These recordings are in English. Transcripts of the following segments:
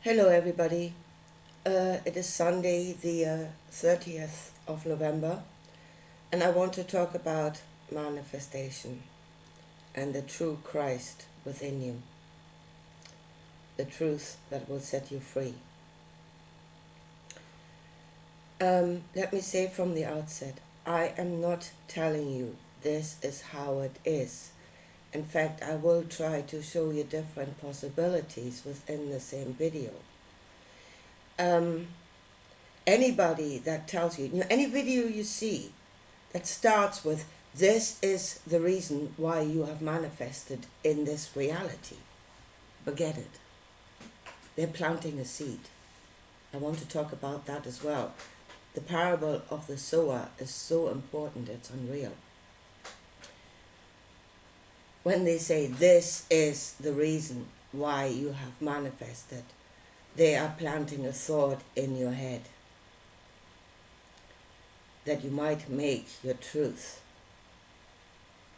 Hello, everybody. It is Sunday, the 30th of November, and I want to talk about manifestation and the true Christ within you, the truth that will set you free. Let me say from the outset, I am not telling you this is how it is. In fact, I will try to show you different possibilities within the same video. Anybody that tells you, any video you see that starts with, this is the reason why you have manifested in this reality, forget it. They're planting a seed. I want to talk about that as well. The parable of the sower is so important, it's unreal. When they say this is the reason why you have manifested, they are planting a thought in your head that you might make your truth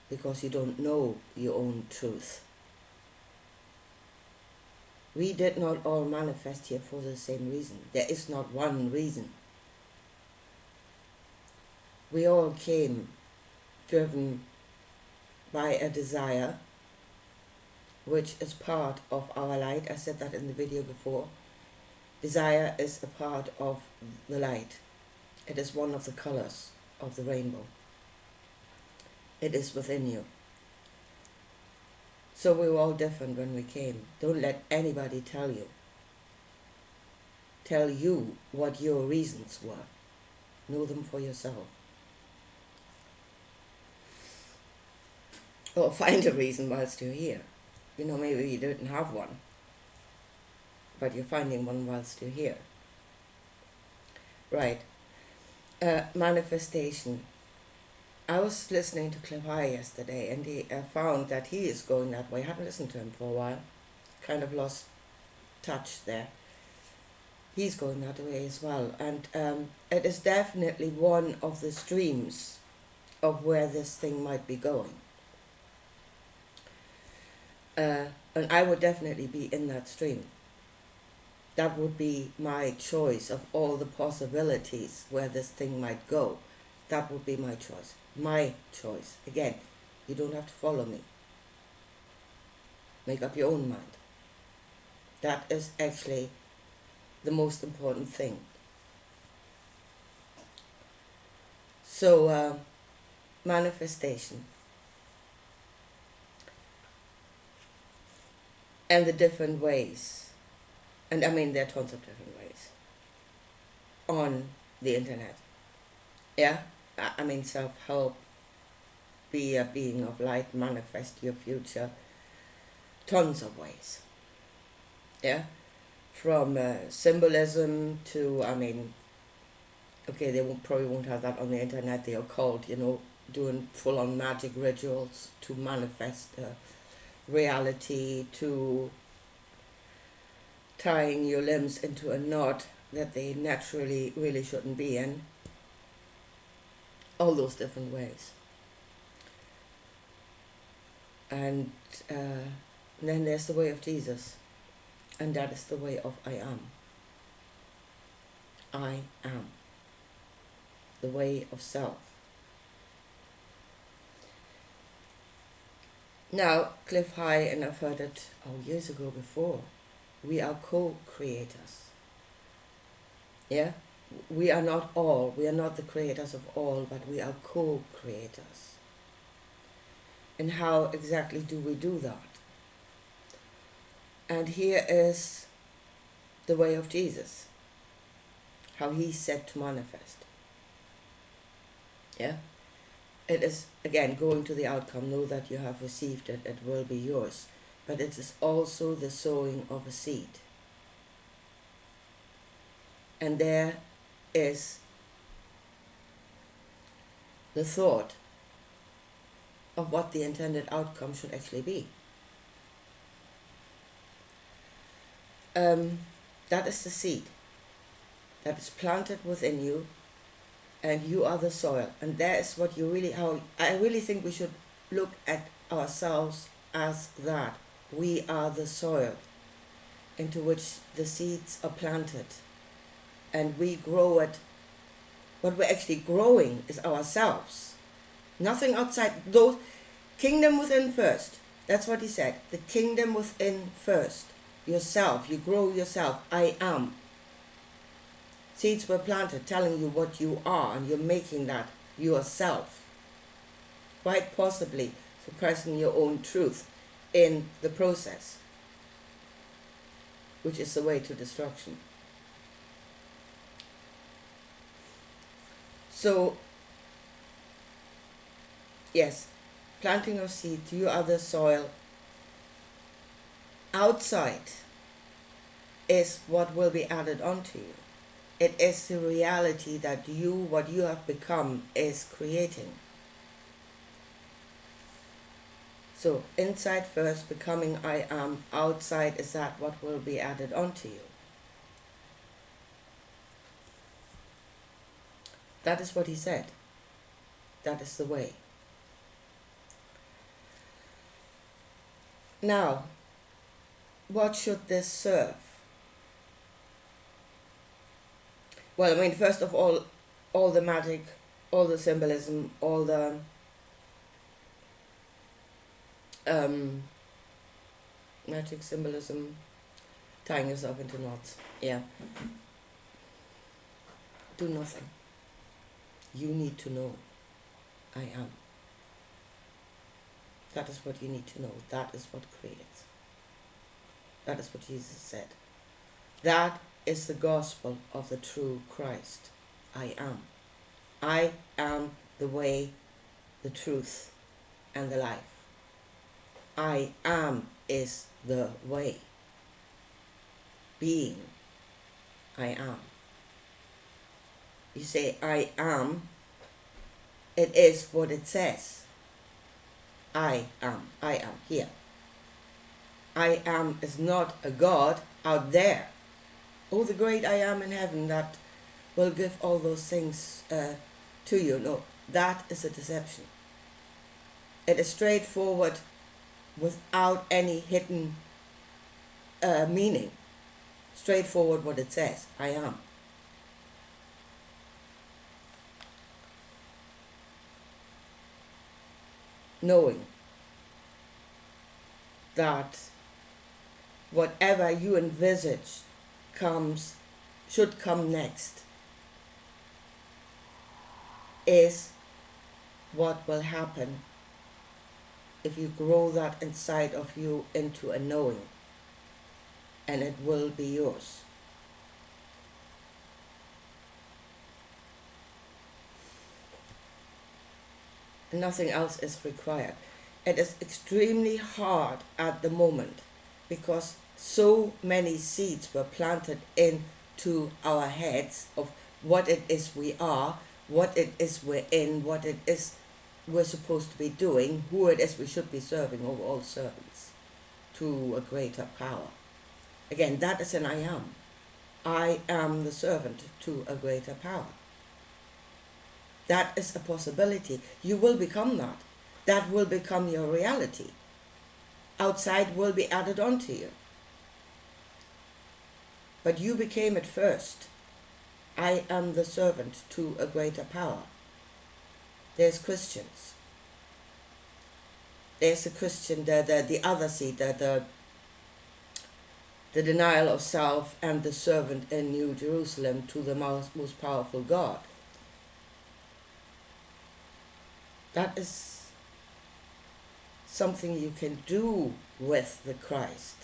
because you don't know your own truth. We did not all manifest here for the same reason. There is not one reason. We all came driven by a desire, which is part of our light. I said that in the video before. Desire is a part of the light. It is one of the colors of the rainbow. It is within you. So we were all different when we came. Don't let anybody tell you what your reasons were. Know them for yourself. Or find a reason whilst you're here. Maybe you didn't have one, but you're finding one whilst you're here. Right. Manifestation. I was listening to Cliff High yesterday, and he found that he is going that way. I haven't listened to him for a while. Kind of lost touch there. He's going that way as well. And it is definitely one of the streams of where this thing might be going. And I would definitely be in that stream. That would be my choice of all the possibilities where this thing might go. That would be my choice. My choice. Again, you don't have to follow me. Make up your own mind. That is actually the most important thing. So, manifestation. And the different ways. And I mean, there are tons of different ways on the internet. Yeah? I mean, self-help, be a being of light, manifest your future. Tons of ways. Yeah? From symbolism to, okay, they probably won't have that on the internet. They are called, doing full-on magic rituals to manifest reality, to tying your limbs into a knot that they naturally really shouldn't be in. All those different ways. And then there's the way of Jesus. And that is the way of I am. I am. The way of self. Now, Cliff High, and I've heard it years ago before, we are co-creators. Yeah? We are not the creators of all, but we are co-creators. And how exactly do we do that? And here is the way of Jesus. How he said to manifest. Yeah? It is, again, going to the outcome. Know that you have received it. It will be yours. But it is also the sowing of a seed. And there is the thought of what the intended outcome should actually be. That is the seed that is planted within you, and you are the soil. And that is what I really think we should look at ourselves as that. We are the soil. into which the seeds are planted, and we grow it. What we're actually growing is ourselves. Nothing outside. Those kingdom within first. That's what he said. The kingdom within first. Yourself. You grow yourself. I am. Seeds were planted telling you what you are, and you're making that yourself. Quite possibly suppressing your own truth in the process, which is the way to destruction. So, yes, planting of seed, you are the soil. Outside is what will be added onto you. It is the reality that you, what you have become, is creating. So, inside first, becoming I am. Outside is that what will be added onto you. That is what he said. That is the way. Now, what should this serve? Well, I mean, first of all the magic, all the symbolism, all the magic, symbolism, tying yourself into knots. Yeah. Do nothing. You need to know I am. That is what you need to know. That is what creates. That is what Jesus said. That is the gospel of the true Christ. I am. I am the way, the truth, and the life. I am is the way. Being. I am. You say, I am. It is what it says. I am. I am here. I am is not a God out there. Oh, the great I am in heaven that will give all those things to you. No, that is a deception. It is straightforward without any hidden meaning. Straightforward what it says. I am. Knowing that whatever you envisage should come next is what will happen if you grow that inside of you into a knowing, and it will be yours. Nothing else is required. It is extremely hard at the moment because so many seeds were planted into our heads of what it is we are, what it is we're in, what it is we're supposed to be doing, who it is we should be serving over all servants to a greater power. Again, that is an I am. I am the servant to a greater power. That is a possibility. You will become that. That will become your reality. Outside will be added onto you. But you became it first. I am the servant to a greater power. There's Christians. There's the Christian, the other seed, the denial of self, and the servant in New Jerusalem to the most powerful God. That is something you can do with the Christ.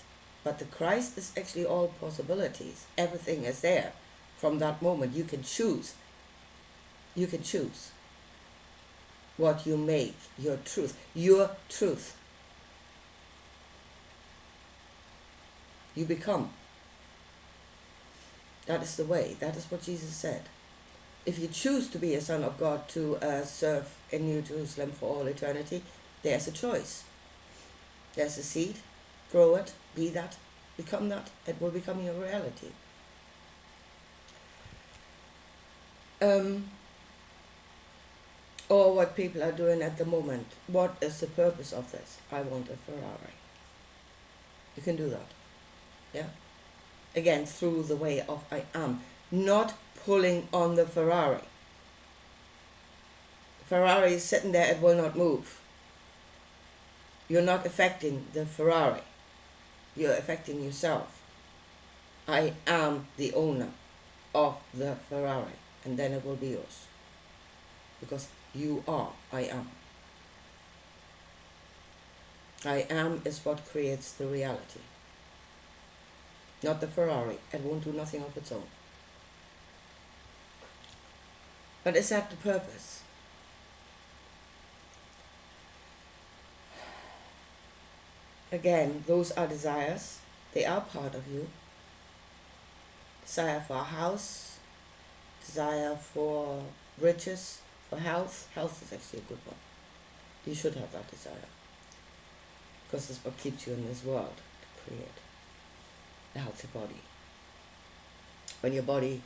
But the Christ is actually all possibilities. Everything is there. From that moment you can choose. You can choose what you make your truth. Your truth. You become. That is the way. That is what Jesus said. If you choose to be a son of God to serve in New Jerusalem for all eternity, there's a choice. There's a seed. Grow it. Be that. Become that. It will become your reality. Or what people are doing at the moment. What is the purpose of this? I want a Ferrari. You can do that. Yeah? Again, through the way of I am. Not pulling on the Ferrari. Ferrari is sitting there, it will not move. You're not affecting the Ferrari. You're affecting yourself. I am the owner of the Ferrari, and then it will be yours. Because you are I am. I am is what creates the reality. Not the Ferrari. It won't do nothing of its own. But is that the purpose? Again, those are desires. They are part of you. Desire for a house, desire for riches, for health. Health is actually a good one. You should have that desire. Because it's what keeps you in this world, to create a healthy body. When your body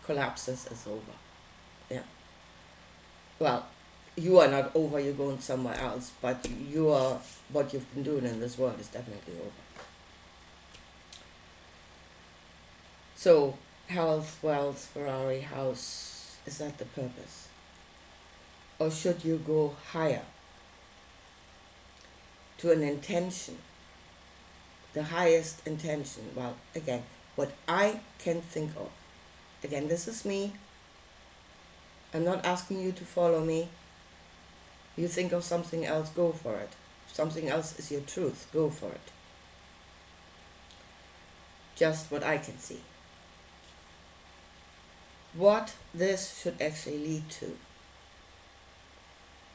collapses, it's over. Yeah. Well, you are not over, you're going somewhere else, but you are, what you've been doing in this world is definitely over. So, health, wealth, Ferrari, house, is that the purpose? Or should you go higher to an intention, the highest intention? Well, again, what I can think of. Again, this is me. I'm not asking you to follow me. You think of something else, go for it. If something else is your truth, go for it. Just what I can see. What this should actually lead to.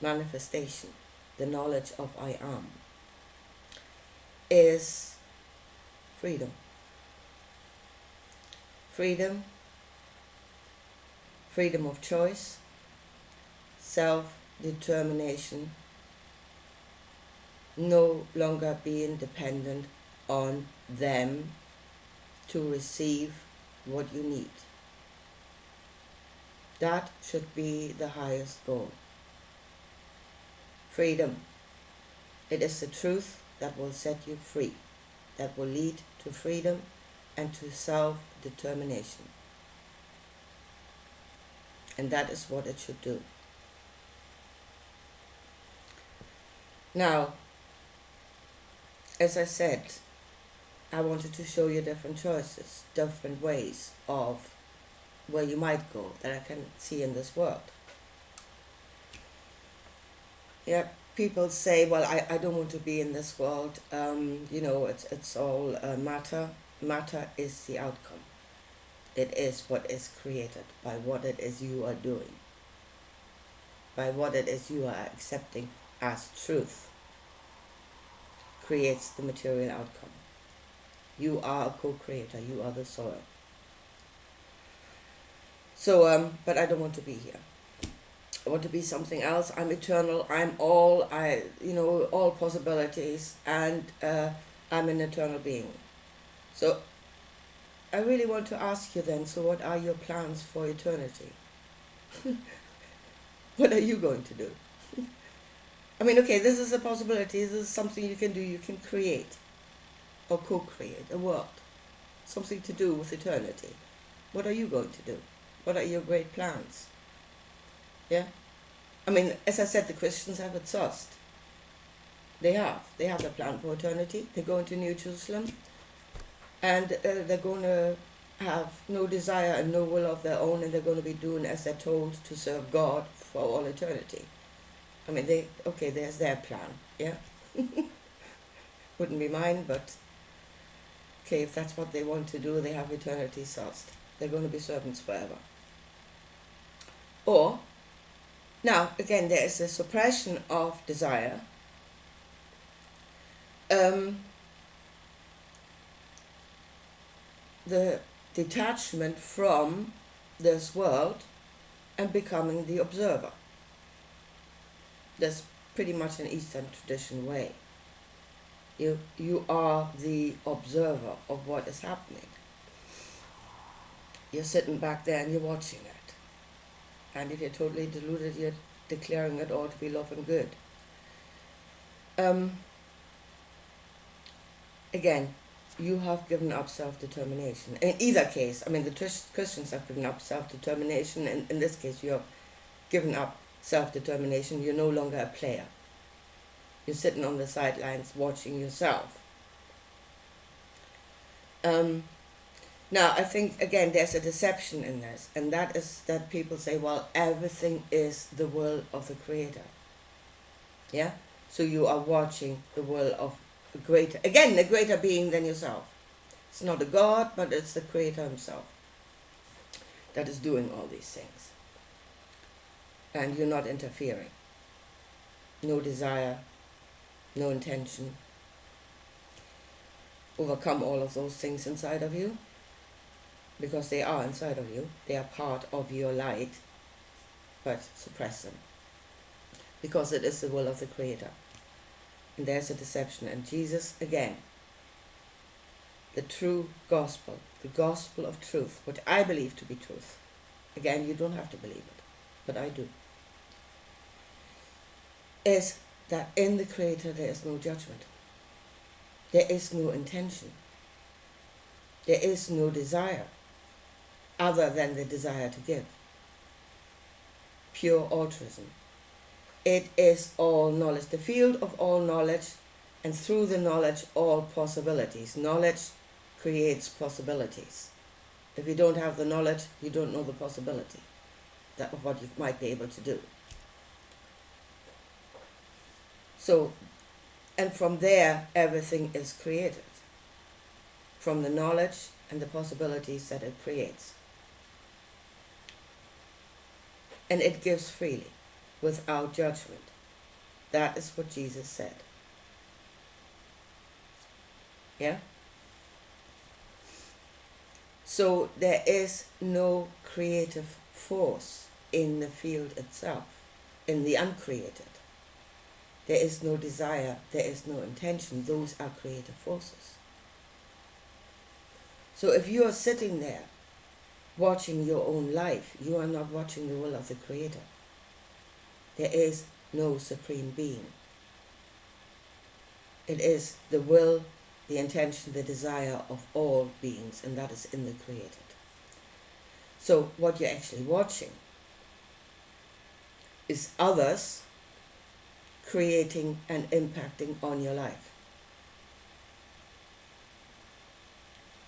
Manifestation, the knowledge of I am, is freedom. Freedom of choice, self-determination, no longer being dependent on them to receive what you need. That should be the highest goal. Freedom. It is the truth that will set you free, that will lead to freedom and to self-determination. And that is what it should do. Now, as I said, I wanted to show you different choices, different ways of where you might go that I can see in this world. Yeah, people say, well, I don't want to be in this world. It's all matter. Matter is the outcome. It is what is created by what it is you are doing, by what it is you are accepting as truth, creates the material outcome. You are a co-creator, you are the soil. So, but I don't want to be here. I want to be something else. I'm eternal, I'm all possibilities, and I'm an eternal being. So I really want to ask you then, so what are your plans for eternity? What are you going to do? I mean, okay, this is a possibility, this is something you can do, you can create or co-create a world, something to do with eternity. What are you going to do? What are your great plans? Yeah? I mean, as I said, the Christians have it sussed. They have a plan for eternity. They're going to New Jerusalem, and they're going to have no desire and no will of their own, and they're going to be doing as they're told to serve God for all eternity. I mean, there's their plan, yeah? Wouldn't be mine, but okay, if that's what they want to do, they have eternity sussed. They're going to be servants forever. Or, now, again, there is a suppression of desire. The detachment from this world and becoming the observer. That's pretty much an Eastern tradition way. You are the observer of what is happening. You're sitting back there and you're watching it. And if you're totally deluded, you're declaring it all to be love and good. Again, you have given up self-determination. In either case, I mean, the Christians have given up self-determination, and in this case, you have given up self-determination. You're no longer a player. You're sitting on the sidelines watching yourself. Now, I think, again, there's a deception in this, and that is that people say, well, everything is the will of the Creator. Yeah? So you are watching the will of a greater, again, a greater being than yourself. It's not a God, but it's the Creator himself that is doing all these things. And you're not interfering. No desire, no intention. Overcome all of those things inside of you, because they are inside of you. They are part of your light, but suppress them, because it is the will of the Creator. And there's a deception. And Jesus, again, the true gospel, the gospel of truth, what I believe to be truth. Again, you don't have to believe it, but I do. Is that in the Creator there is no judgment. There is no intention. There is no desire other than the desire to give. Pure altruism. It is all knowledge, the field of all knowledge, and through the knowledge, all possibilities. Knowledge creates possibilities. If you don't have the knowledge, you don't know the possibility of what you might be able to do. So, and from there, everything is created. From the knowledge and the possibilities that it creates. And it gives freely, without judgment. That is what Jesus said. Yeah? So there is no creative force in the field itself, in the uncreated. There is no desire, there is no intention. Those are creative forces. So if you are sitting there watching your own life, you are not watching the will of the Creator. There is no supreme being. It is the will, the intention, the desire of all beings, and that is in the created. So what you're actually watching is others creating and impacting on your life.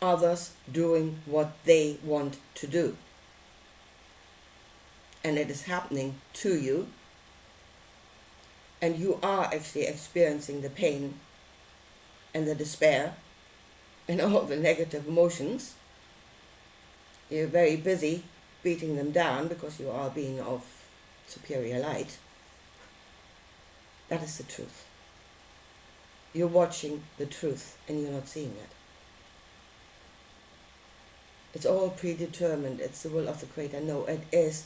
Others doing what they want to do. And it is happening to you. And you are actually experiencing the pain and the despair and all the negative emotions. You're very busy beating them down because you are being of superior light. That is the truth. You're watching the truth and you're not seeing it. It's all predetermined. It's the will of the Creator. No, it is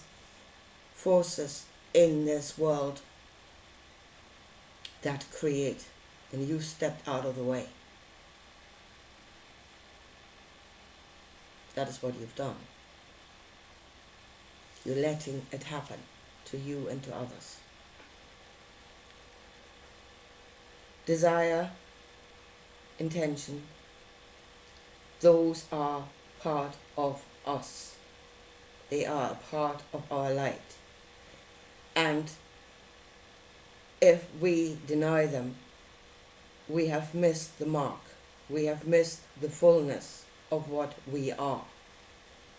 forces in this world that create, and you stepped out of the way. That is what you've done. You're letting it happen to you and to others. Desire, intention, those are part of us. They are a part of our light. And if we deny them, we have missed the mark. We have missed the fullness of what we are.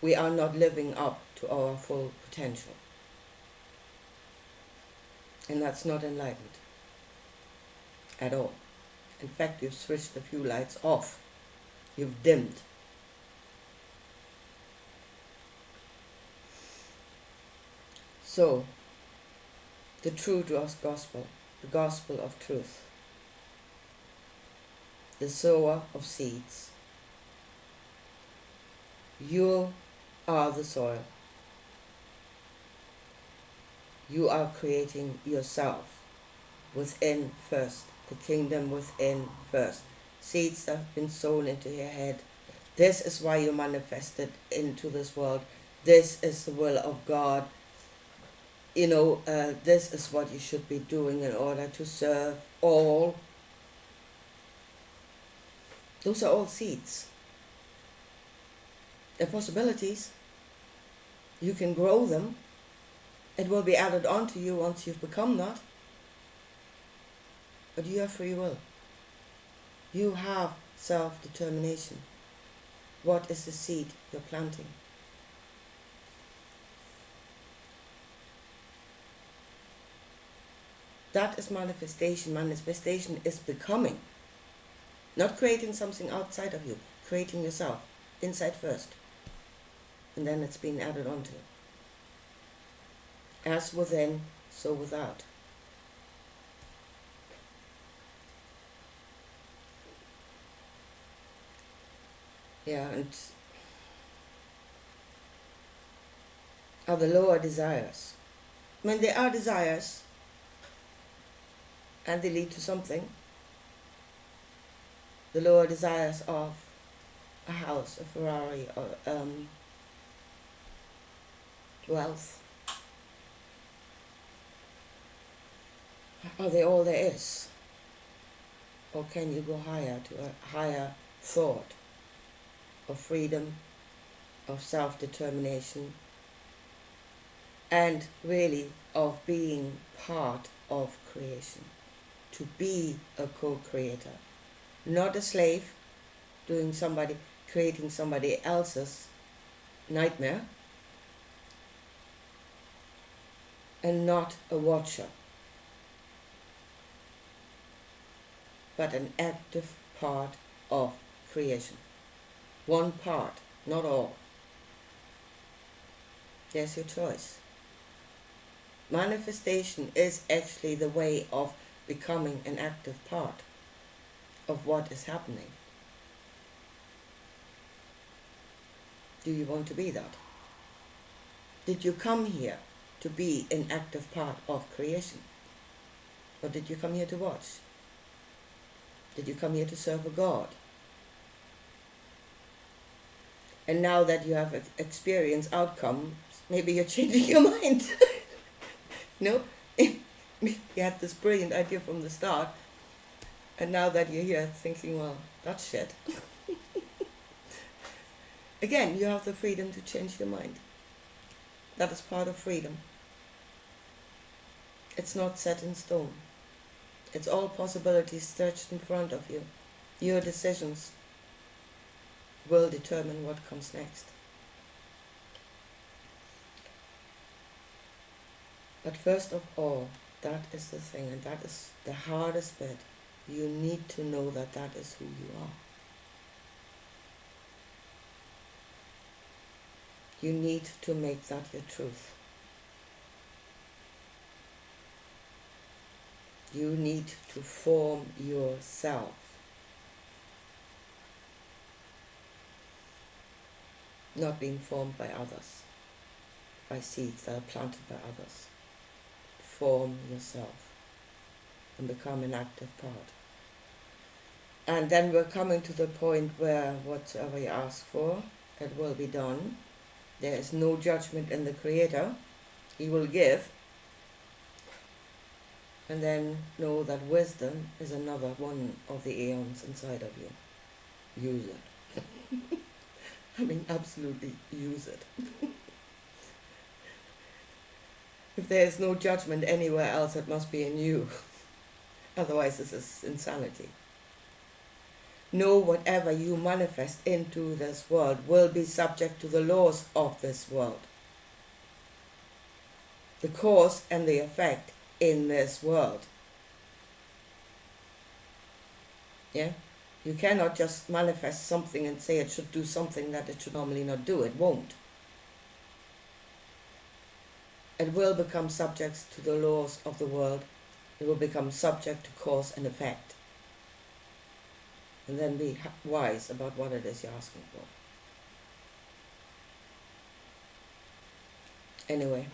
We are not living up to our full potential. And that's not enlightened at all. In fact, you've switched a few lights off. You've dimmed. So, the true gospel, the gospel of truth, the sower of seeds. You are the soil. You are creating yourself within first, the kingdom within first. Seeds that have been sown into your head. This is why you manifested into this world. This is the will of God. You know, this is what you should be doing in order to serve all. Those are all seeds. They're possibilities. You can grow them. It will be added on to you once you've become that. But you have free will. You have self-determination. What is the seed you're planting? That is manifestation. Manifestation is becoming. Not creating something outside of you. Creating yourself. Inside first. And then it's being added onto. As within, so without. Yeah, and are the lower desires. I mean, there are desires, and they lead to something. The lower desires of a house, a Ferrari, or wealth. Are they all there is? Or can you go higher to a higher thought of freedom, of self-determination, and really of being part of creation? To be a co-creator, not a slave creating somebody else's nightmare, and not a watcher, but an active part of creation. One part, not all. There's your choice. Manifestation is actually the way of becoming an active part of what is happening. Do you want to be that? Did you come here to be an active part of creation? Or did you come here to watch? Did you come here to serve a God? And now that you have experienced outcomes, maybe you're changing your mind. No? You had this brilliant idea from the start, and now that you're here thinking, well, that's shit. Again, you have the freedom to change your mind. That is part of freedom. It's not set in stone. It's all possibilities stretched in front of you. Your decisions will determine what comes next. But first of all, that is the thing, and that is the hardest bit. You need to know that that is who you are. You need to make that your truth. You need to form yourself. Not being formed by others, by seeds that are planted by others. Form yourself and become an active part. And then we're coming to the point where whatever you ask for, it will be done. There is no judgment in the Creator. He will give. And then know that wisdom is another one of the aeons inside of you. Use it. I mean, absolutely use it. If there is no judgment anywhere else, it must be in you. Otherwise, this is insanity. Know whatever you manifest into this world will be subject to the laws of this world. The cause and the effect in this world. Yeah? You cannot just manifest something and say it should do something that it should normally not do. It won't. It will become subject to the laws of the world. It will become subject to cause and effect. And then be wise about what it is you're asking for. Anyway.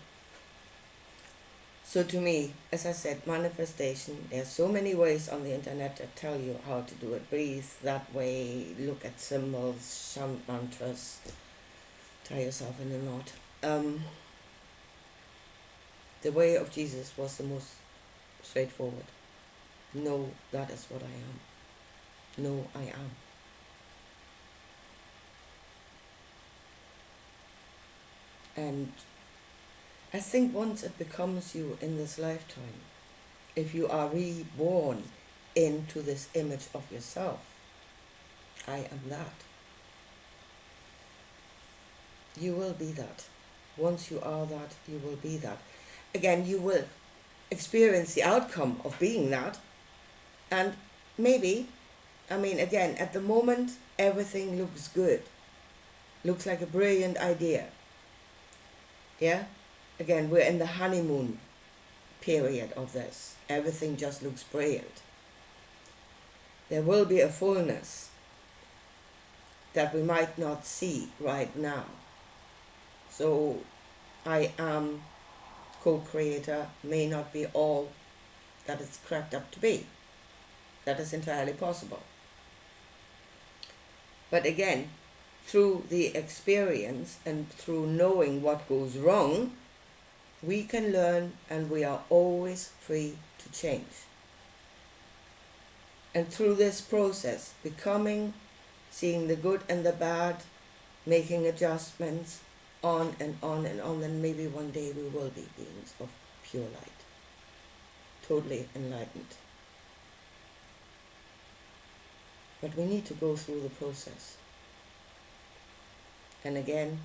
So to me, as I said, manifestation, there are so many ways on the internet that tell you how to do it. Breathe that way, look at symbols, chant mantras, tie yourself in a knot. The way of Jesus was the most straightforward. No, that is what I am. No, I am. And I think once it becomes you in this lifetime, if you are reborn into this image of yourself, I am that. You will be that. Once you are that, you will be that. Again, you will experience the outcome of being that. And maybe, again, at the moment, everything looks good. Looks like a brilliant idea. Yeah? Again, we're in the honeymoon period of this. Everything just looks brilliant. There will be a fullness that we might not see right now. So I am co-creator may not be all that it's cracked up to be. That is entirely possible. But again, through the experience and through knowing what goes wrong, we can learn, and we are always free to change. And through this process, becoming, seeing the good and the bad, making adjustments, on and on and on, then maybe one day we will be beings of pure light, totally enlightened. But we need to go through the process. And again,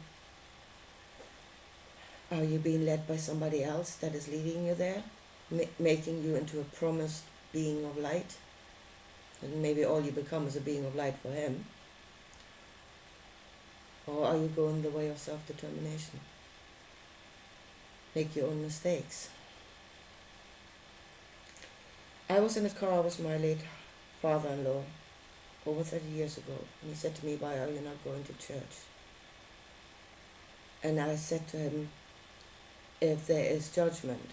are you being led by somebody else that is leading you there, making you into a promised being of light? And maybe all you become is a being of light for him. Or are you going the way of self-determination? Make your own mistakes. I was in a car with my late father-in-law over 30 years ago, and he said to me, "Why are you not going to church?" And I said to him, if there is judgment,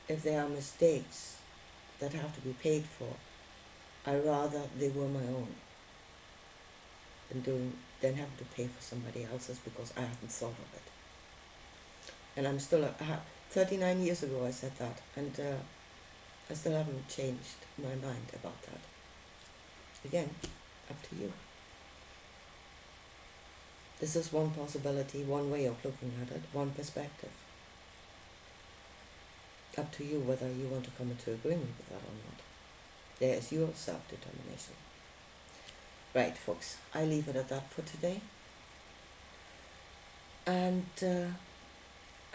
if there are mistakes that have to be paid for, I rather they were my own than having to pay for somebody else's because I haven't thought of it. And I'm still, 39 years ago I said that, and I still haven't changed my mind about that. Again, up to you. This is one possibility, one way of looking at it, one perspective. Up to you whether you want to come into agreement with that or not. There is your self-determination. Right, folks, I leave it at that for today. And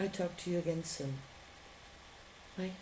I talk to you again soon. Bye.